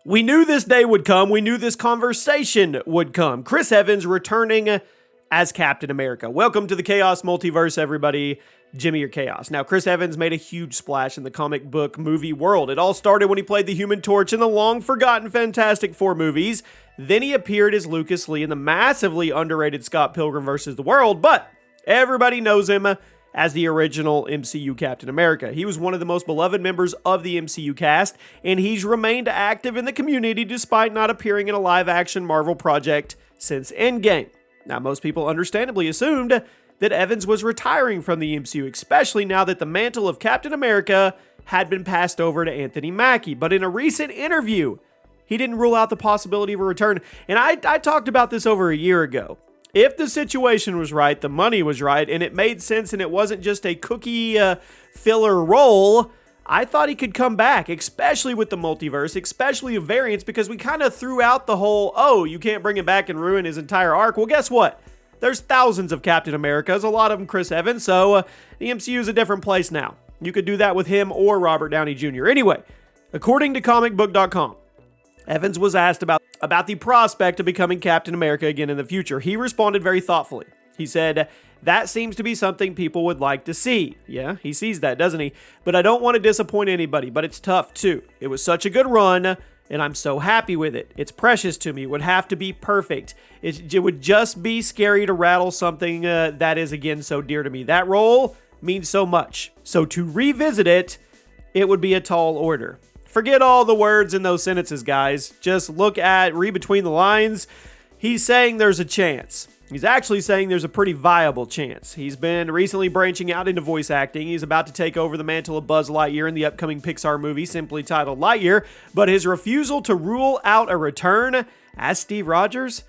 We knew this day would come. We knew this conversation would come. Chris Evans returning as Captain America. Welcome to the Chaos Multiverse, everybody. Jimmy or Chaos. Now, Chris Evans made a huge splash in the comic book movie world. It all started when he played the Human Torch in the long-forgotten Fantastic Four movies. Then he appeared as Lucas Lee in the massively underrated Scott Pilgrim vs. the World, but everybody knows him as the original MCU Captain America. He was one of the most beloved members of the MCU cast, and he's remained active in the community despite not appearing in a live-action Marvel project since Endgame. Now, most people understandably assumed that Evans was retiring from the MCU, especially now that the mantle of Captain America had been passed over to Anthony Mackie. But in a recent interview, he didn't rule out the possibility of a return. And I talked about this over a year ago. If the situation was right, the money was right, and it made sense and it wasn't just a cookie filler role, I thought he could come back, especially with the multiverse, especially of variants, because we kind of threw out the whole, oh, you can't bring him back and ruin his entire arc. Well, guess what? There's thousands of Captain Americas, a lot of them Chris Evans, so the MCU is a different place now. You could do that with him or Robert Downey Jr. Anyway, according to comicbook.com, Evans was asked about the prospect of becoming Captain America again in the future. He responded very thoughtfully. He said, "That seems to be something people would like to see." Yeah, he sees that, doesn't he? "But I don't want to disappoint anybody, but it's tough too. It was such a good run, and I'm so happy with it. It's precious to me. It would have to be perfect. It would just be scary to rattle something that is, again, so dear to me. That role means so much. So to revisit it, it would be a tall order." Forget all the words in those sentences, guys. Just read between the lines. He's saying there's a chance. He's actually saying there's a pretty viable chance. He's been recently branching out into voice acting. He's about to take over the mantle of Buzz Lightyear in the upcoming Pixar movie simply titled Lightyear, but his refusal to rule out a return as Steve Rogers,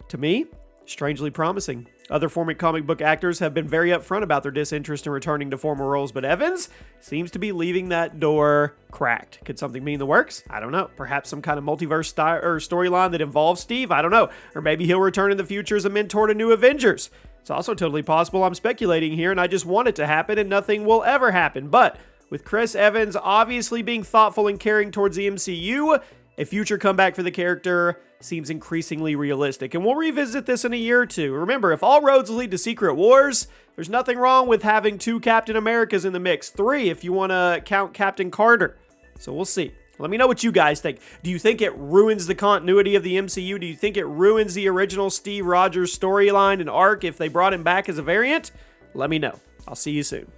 to me, strangely promising. Other former comic book actors have been very upfront about their disinterest in returning to former roles, but Evans seems to be leaving that door cracked. Could something be in the works? I don't know. Perhaps some kind of multiverse storyline that involves Steve? I don't know. Or maybe he'll return in the future as a mentor to new Avengers. It's also totally possible I'm speculating here and I just want it to happen and nothing will ever happen. But with Chris Evans obviously being thoughtful and caring towards the MCU, a future comeback for the character seems increasingly realistic. And we'll revisit this in a year or two. Remember, if all roads lead to Secret Wars, there's nothing wrong with having 2 Captain Americas in the mix. 3 if you want to count Captain Carter. So we'll see. Let me know what you guys think. Do you think it ruins the continuity of the MCU? Do you think it ruins the original Steve Rogers storyline and arc if they brought him back as a variant? Let me know. I'll see you soon.